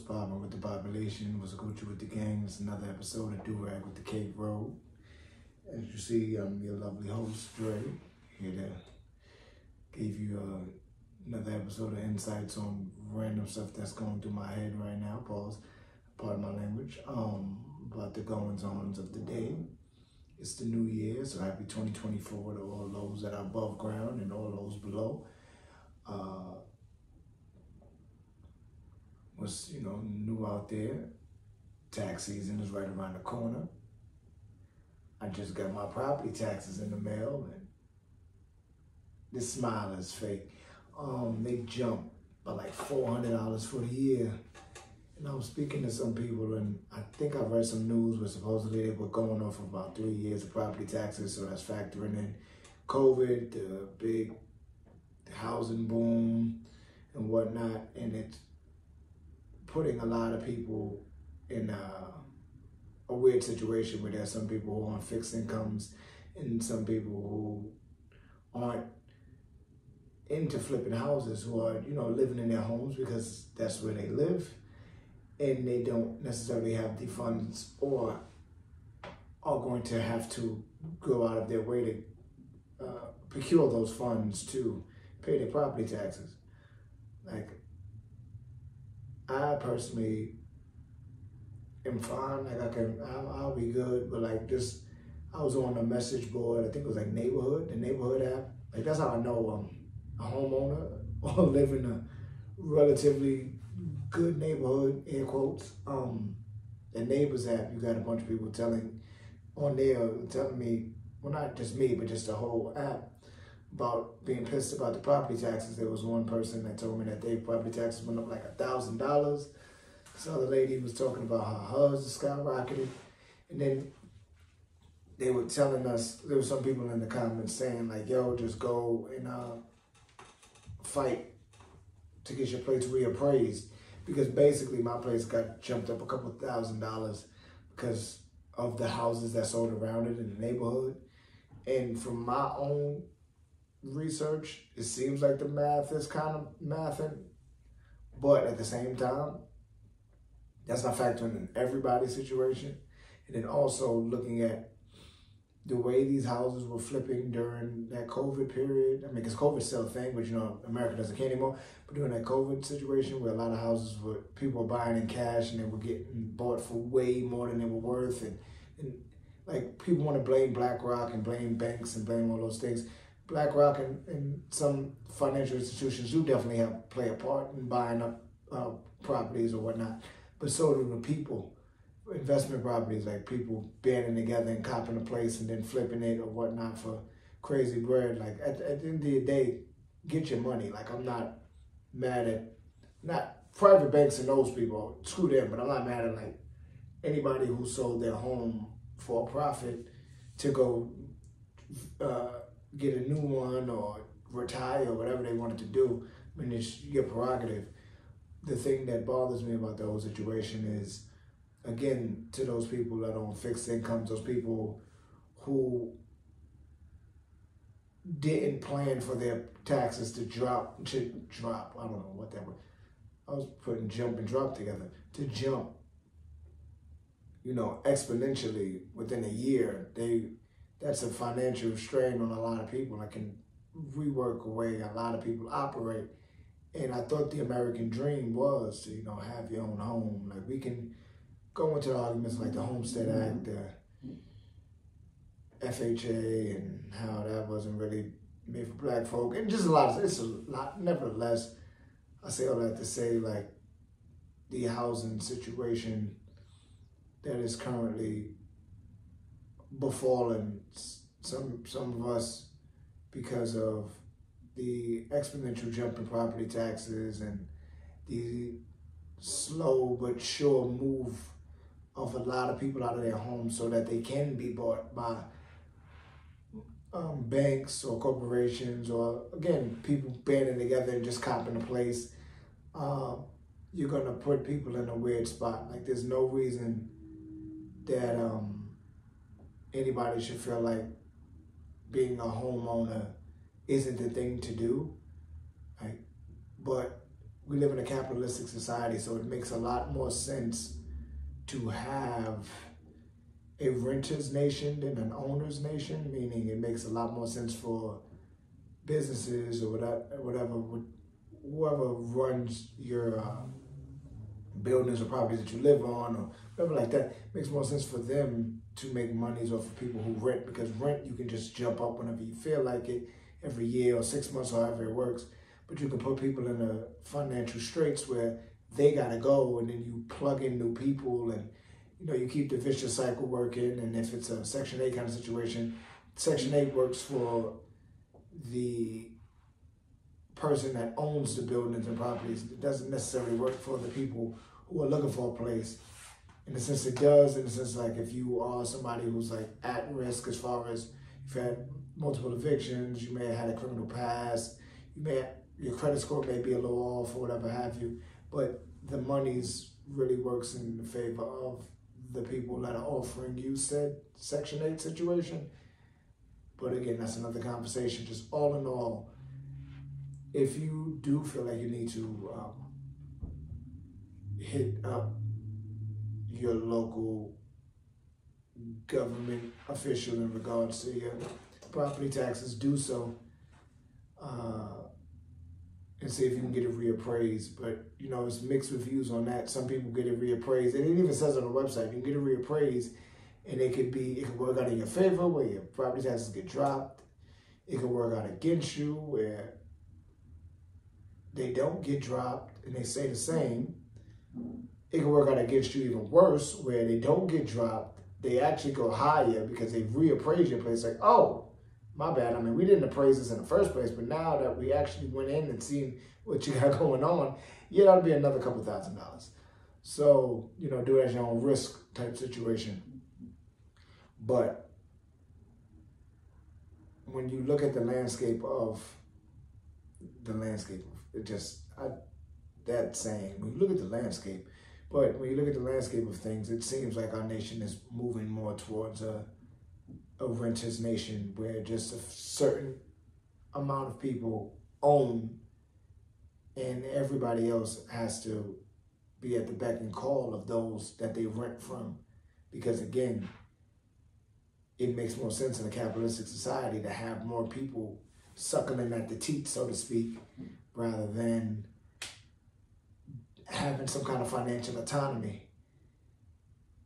Bobbing with the population. Was a Gucci with the gang. It's another episode of Durag with the Cape Road. As you see, I'm your lovely host, Dre, here to give you another episode of insights on random stuff that's going through my head right now. Pause, part of my language. About the goings-ons of the day. It's the new year, so happy 2024 to all those that are above ground and all those below. What's new out there? Tax season is right around the corner. I just got my property taxes in the mail, and this smile is fake. They jumped by like $400 for the year. And I was speaking to some people, and I think I read some news where supposedly they were going off about 3 years of property taxes, so that's factoring in COVID, the big housing boom and whatnot, and it's putting a lot of people in a weird situation where there's some people who are on fixed incomes and some people who aren't into flipping houses, who are, living in their homes because that's where they live, and they don't necessarily have the funds or are going to have to go out of their way to procure those funds to pay their property taxes. Like, I personally am fine. Like, I'll be good. But like this, I was on a message board. I think it was like the neighborhood app. Like, that's how I know I'm a homeowner or live in a relatively good neighborhood, air quotes. The neighbors app, you got a bunch of people telling me, well, not just me, but just the whole app, about being pissed about the property taxes. There was one person that told me that their property taxes went up like $1,000. This other lady was talking about how hers skyrocketed. And then they were telling us, there were some people in the comments saying like, yo, just go and fight to get your place reappraised. Because basically my place got jumped up a couple $1,000s because of the houses that sold around it in the neighborhood. And from my own research, it seems like the math is kind of mathing, but at the same time, that's not factoring in everybody's situation. And then also looking at the way these houses were flipping during that COVID period. I mean, because COVID's still a thing, but America doesn't care anymore. But during that COVID situation where a lot of houses were, people were buying in cash and they were getting bought for way more than they were worth. And like, people want to blame BlackRock and blame banks and blame all those things. BlackRock and some financial institutions do definitely play a part in buying up properties or whatnot, but so do the people. Investment properties, like people banding together and copping a place and then flipping it or whatnot for crazy bread. Like, at the end of the day, get your money. Like, I'm not mad at, not private banks and those people, screw them, but I'm not mad at like anybody who sold their home for a profit to go get a new one or retire or whatever they wanted to do. I mean, it's your prerogative. The thing that bothers me about the whole situation is, again, to those people that are on fixed incomes, those people who didn't plan for their taxes to drop, I don't know what that was. I was putting jump and drop together. To jump, exponentially within a year, that's a financial strain on a lot of people. I can rework a way a lot of people operate. And I thought the American dream was to, have your own home. Like, we can go into the arguments like the Homestead Act, the FHA, and how that wasn't really made for black folk. And just it's a lot. Nevertheless, I say all that to say, like, the housing situation that is currently befallen some of us because of the exponential jump in property taxes and the slow but sure move of a lot of people out of their homes so that they can be bought by banks or corporations, or again, people banding together and just copping a place. You're gonna put people in a weird spot. Like, there's no reason that anybody should feel like being a homeowner isn't the thing to do. Like, but we live in a capitalistic society, so it makes a lot more sense to have a renter's nation than an owner's nation, meaning it makes a lot more sense for businesses or whatever, whoever runs your buildings or properties that you live on or whatever like that, it makes more sense for them to make monies off of people who rent, because rent you can just jump up whenever you feel like it, every year or 6 months, however it works. But you can put people in a financial straits where they gotta go, and then you plug in new people, and you keep the vicious cycle working. And if it's a Section 8 kind of situation, Section 8 works for the person that owns the buildings and properties. It doesn't necessarily work for the people who are looking for a place. In a sense it does, in a sense like if you are somebody who's like at risk as far as you've had multiple evictions, you may have had a criminal past, your credit score may be a little off or whatever have you, but the money's really works in the favor of the people that are offering you said Section 8 situation. But again, that's another conversation. Just all in all, if you do feel like you need to hit up your local government official in regards to your property taxes, do so and see if you can get it reappraised. But it's mixed reviews on that. Some people get it reappraised, and it even says on the website you can get it reappraised, and it could work out in your favor where your property taxes get dropped. It could work out against you where they don't get dropped and they stay the same. It can work out against you even worse where they don't get dropped. They actually go higher because they've reappraised your place. Like, oh, my bad. I mean, we didn't appraise this in the first place, but now that we actually went in and seen what you got going on, yeah, that'll be another couple $1,000s. So, do it as your own risk type situation. But when you look at the landscape of that saying, when you look at the landscape, but when you look at the landscape of things, it seems like our nation is moving more towards a renter's nation where just a certain amount of people own and everybody else has to be at the beck and call of those that they rent from. Because again, it makes more sense in a capitalistic society to have more people suckling at the teat, so to speak, rather than having some kind of financial autonomy.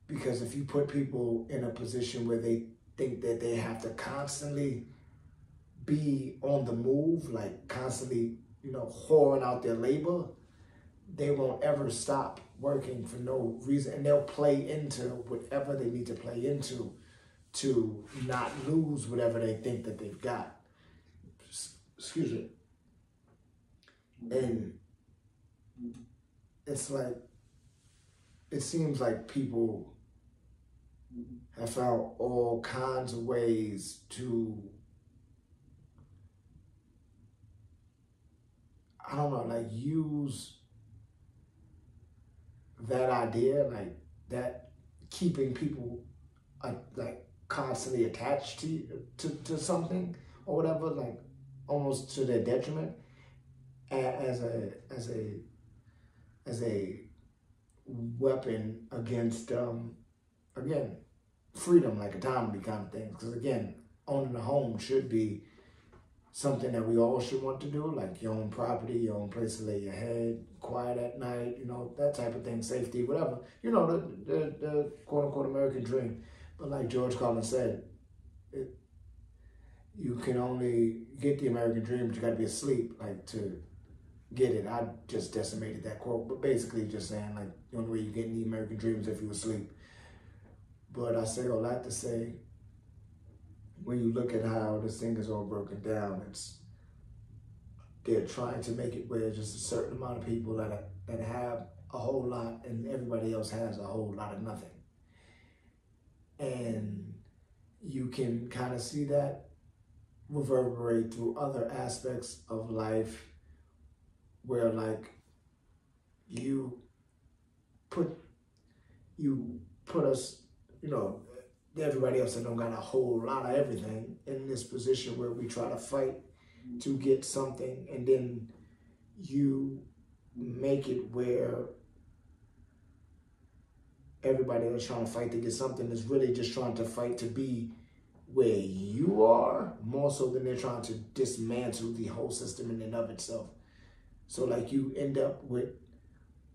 Because if you put people in a position where they think that they have to constantly be on the move, like constantly, whoring out their labor, they won't ever stop working for no reason. And they'll play into whatever they need to play into to not lose whatever they think that they've got. Excuse me. And it's like, it seems like people have found all kinds of ways to, I don't know, like use that idea, like that keeping people like constantly attached to something or whatever, like almost to their detriment, as a weapon against again, freedom, like autonomy kind of thing. Because again, owning a home should be something that we all should want to do, like your own property, your own place to lay your head, quiet at night, that type of thing, safety, whatever. The quote-unquote American dream. But like George Carlin said, you can only get the American dream, but you got to be asleep, like, to get it. I just decimated that quote, but basically just saying, like, the only way you get the American dream is if you're asleep. But I say all that to say, when you look at how this thing is all broken down, they're trying to make it where just a certain amount of people that have a whole lot and everybody else has a whole lot of nothing. And you can kind of see that reverberate through other aspects of life where, like, you put us, everybody else that don't got a whole lot of everything in this position where we try to fight to get something, and then you make it where everybody that's trying to fight to get something is really just trying to fight to be where you are, more so than they're trying to dismantle the whole system in and of itself. So like you end up with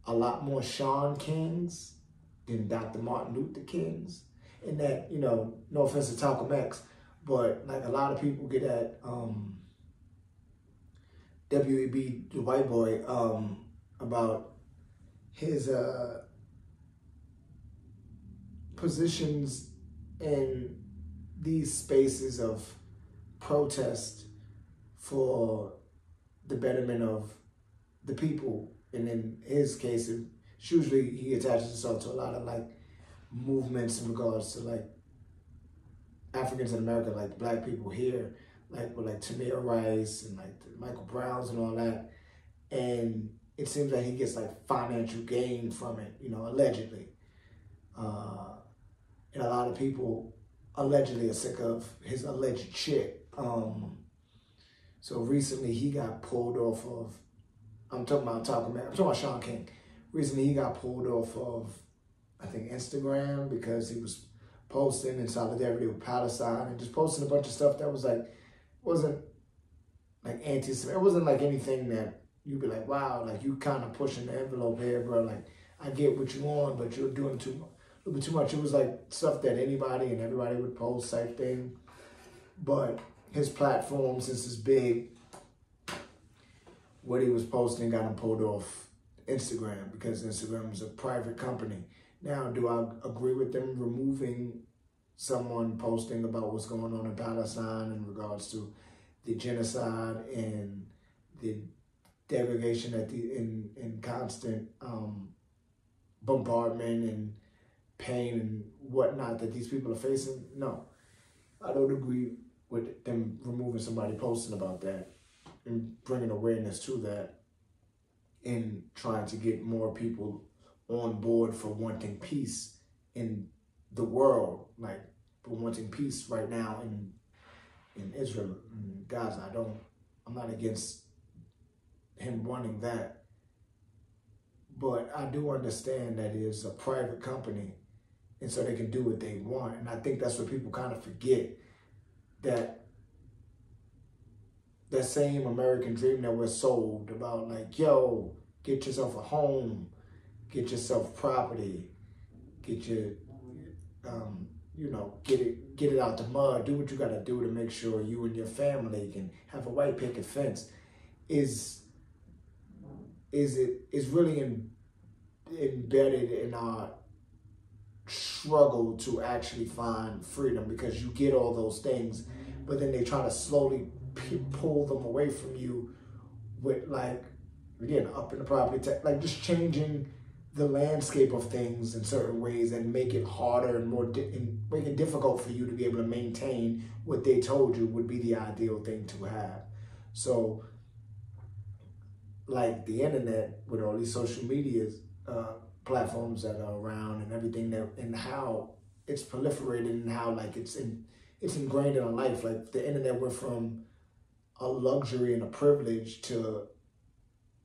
a lot more Shaun Kings than Dr. Martin Luther Kings. And that, you know, no offense to Malcolm X, but like a lot of people get at W.E.B., the white boy, about his positions in these spaces of protest for the betterment of the people. And in his case, it's usually he attaches himself to a lot of like movements in regards to like Africans in America, like black people here, like with like Tamir Rice and like the Michael Browns and all that. And it seems like he gets like financial gain from it, you know, allegedly. And a lot of people allegedly are sick of his alleged shit. So recently he got pulled off of, I'm talking about Shaun King. Recently he got pulled off of, I think, Instagram because he was posting in solidarity with Palestine and just posting a bunch of stuff that was like, wasn't like anti-Semitic. It wasn't like anything that you'd be like, wow, like you kind of pushing the envelope here, bro. Like I get what you want, but you're doing a little bit too much. It was like stuff that anybody and everybody would post type thing. But his platform, since it's big, what he was posting got him pulled off Instagram because Instagram is a private company. Now, do I agree with them removing someone posting about what's going on in Palestine in regards to the genocide and the degradation in constant bombardment and pain and whatnot that these people are facing? No, I don't agree with them removing somebody posting about that and bringing awareness to that and trying to get more people on board for wanting peace in the world, like for wanting peace right now in Israel and Gaza. I'm not against him wanting that, but I do understand that it is a private company and so they can do what they want. And I think that's what people kind of forget, that same American dream that we're sold about, like, yo, get yourself a home, get yourself property, get your, you know, get it out the mud, do what you got to do to make sure you and your family can have a white picket fence, is really embedded in our struggle to actually find freedom, because you get all those things, but then they try to slowly pull them away from you with, like, again, up in the property tax, like just changing the landscape of things in certain ways and make it harder and more and make it difficult for you to be able to maintain what they told you would be the ideal thing to have. So, like the internet with all these social media platforms that are around and everything, that and how it's proliferated and how like it's ingrained in our life. Like the internet went from a luxury and a privilege to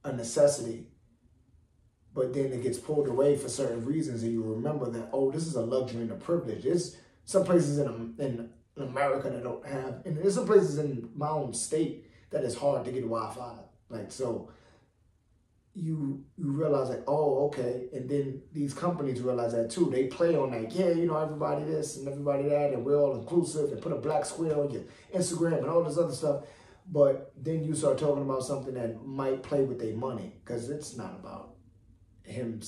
a necessity, but then it gets pulled away for certain reasons, and you remember that, oh, this is a luxury and a privilege. There's some places in America that don't have, and there's some places in my own state that it's hard to get Wi-Fi. Like, so you realize like, oh, okay, and then these companies realize that too. They play on like, yeah, you know, everybody this and everybody that, and we're all inclusive, and put a black square on your Instagram and all this other stuff. But then you start talking about something that might play with their money, because it's not about him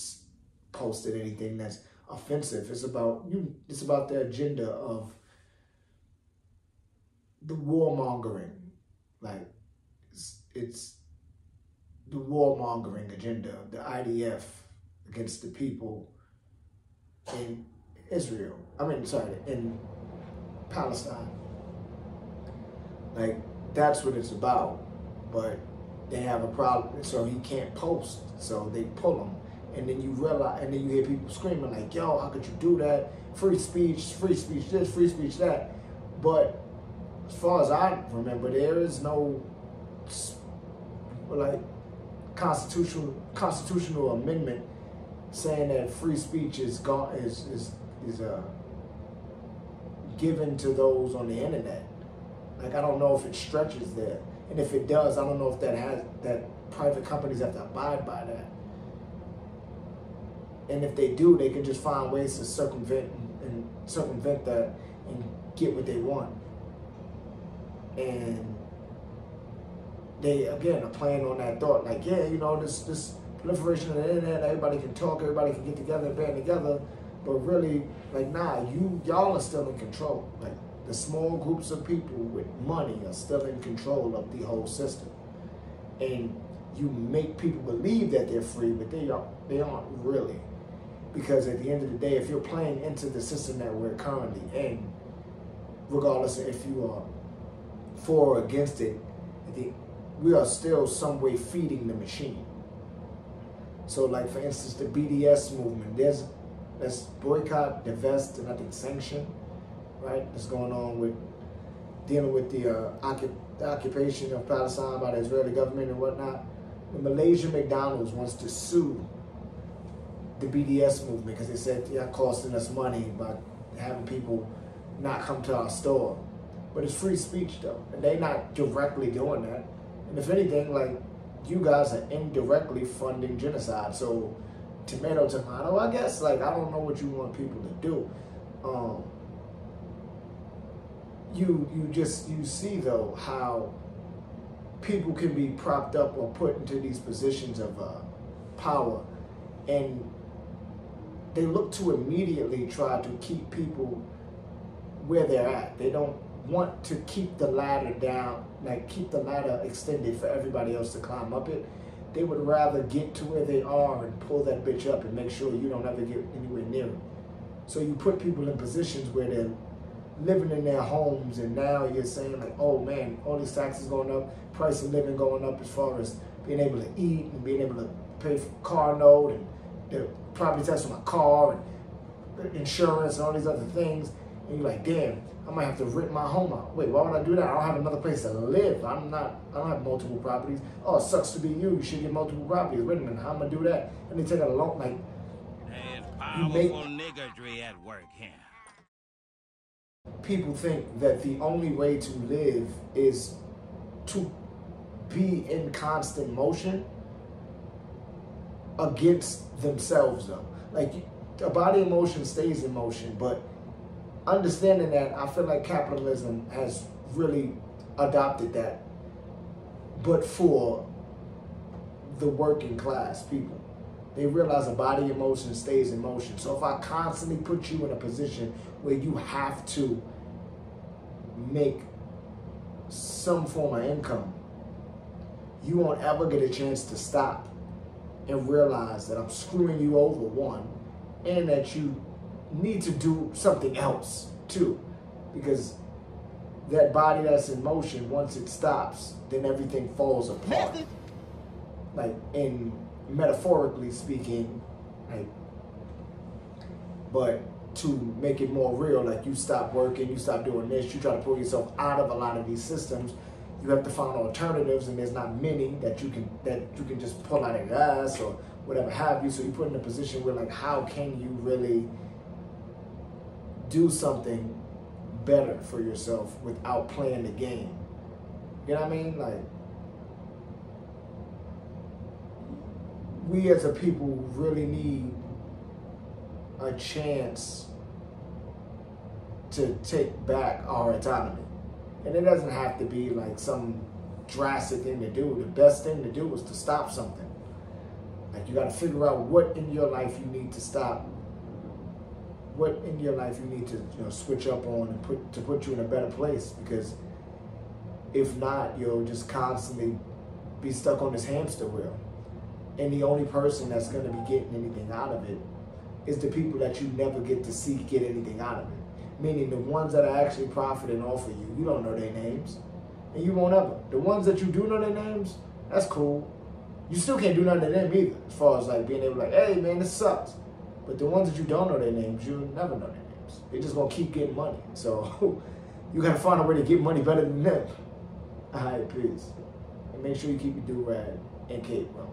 posting anything that's offensive. It's about you. It's about the agenda of the warmongering. Like it's the warmongering agenda, the IDF against the people in Israel. In Palestine. Like, that's what it's about. But they have a problem, so he can't post. So they pull him. And then you realize, and then you hear people screaming like, yo, how could you do that? Free speech this, free speech that. But as far as I remember, there is no, like, constitutional amendment saying that free speech is given to those on the internet. Like, I don't know if it stretches there, and if it does, I don't know if that private companies have to abide by that. And if they do, they can just find ways to circumvent that and get what they want. And they, again, are playing on that thought, like, yeah, you know, this proliferation of the internet, everybody can talk, everybody can get together and band together, but really, like, nah, y'all are still in control. Like, the small groups of people with money are still in control of the whole system. And you make people believe that they're free, but they aren't really. Because at the end of the day, if you're playing into the system that we're currently in, regardless of if you are for or against it, we are still some way feeding the machine. So, like, for instance, the BDS movement, that's boycott, divest, and I think sanction, right? That's going on with dealing with the occupation of Palestine by the Israeli government and whatnot. The Malaysian McDonald's wants to sue the BDS movement because they said, yeah, costing us money by having people not come to our store. But it's free speech, though, and they're not directly doing that. And if anything, like, you guys are indirectly funding genocide. So, tomato, I guess. Like, I don't know what you want people to do. You see, though, how people can be propped up or put into these positions of power, and they look to immediately try to keep people where they're at. They don't want to keep the ladder down, like keep the ladder extended for everybody else to climb up it. They would rather get to where they are and pull that bitch up and make sure you don't ever get anywhere near it. So you put people in positions where they're living in their homes, and now you're saying, like, oh man, all these taxes going up, price of living going up as far as being able to eat and being able to pay for car note and the property tax on my car and insurance and all these other things. And you're like, damn, I might have to rent my home out. Wait, why would I do that? I don't have another place to live. I don't have multiple properties. Oh, it sucks to be you. You should get multiple properties. Wait a minute, how am I gonna do that? And they take out a loan, like, there's powerful niggardry at work here. People think that the only way to live is to be in constant motion against themselves, though. Like, a body in motion stays in motion, but understanding that, I feel like capitalism has really adopted that, but for the working class people. They realize a body in motion stays in motion. So if I constantly put you in a position where you have to make some form of income, you won't ever get a chance to stop and realize that I'm screwing you over, one, and that you need to do something else too, because that body that's in motion, once it stops, then everything falls apart. Like, in metaphorically speaking, like, but to make it more real, like, you stop working, you stop doing this, you try to pull yourself out of a lot of these systems. You have to find alternatives, and there's not many that you can just pull out of your ass or whatever have you. So you put in a position where, like, how can you really do something better for yourself without playing the game? You know what I mean? Like, we as a people really need a chance to take back our autonomy. And it doesn't have to be like some drastic thing to do. The best thing to do is to stop something. Like, you got to figure out what in your life you need to stop, what in your life you need to, you know, switch up on and put you in a better place. Because if not, you'll just constantly be stuck on this hamster wheel. And the only person that's going to be getting anything out of it is the people that you never get to see get anything out of it. Meaning the ones that are actually profiting off of you, you don't know their names. And you won't ever. The ones that you do know their names, that's cool. You still can't do nothing to them either, as far as like being able to, like, hey man, this sucks. But the ones that you don't know their names, you'll never know their names. They're just gonna keep getting money. So you gotta find a way to get money better than them. All right, peace. And make sure you keep your do-rag and cape, bro.